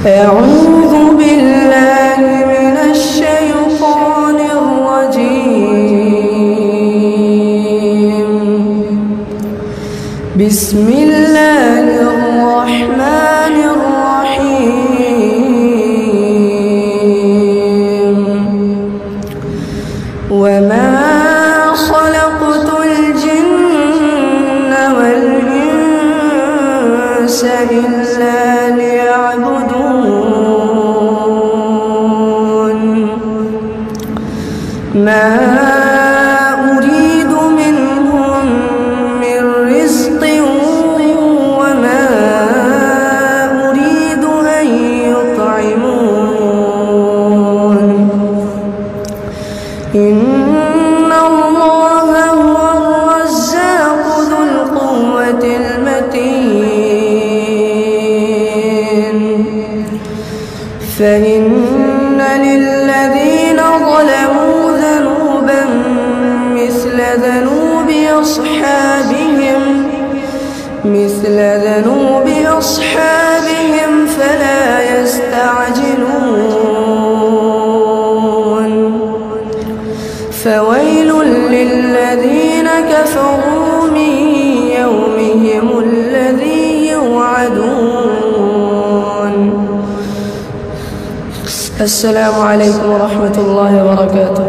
أعوذ بالله من الشيطان الرجيم. بسم الله الرحمن الرحيم. وما خلقت الجن والإنس إلا ليعبدون. ما أريد منهم من رزق وما أريد أن يطعمون. إن الله هو الرزاق ذو القوة المتين. فإن للذين ظلموا ذنوبا مثل ذنوب أصحابهم فلا يستعجلون. فويل للذين كفروا من يومهم الذي يوعدون. السلام عليكم ورحمة الله وبركاته.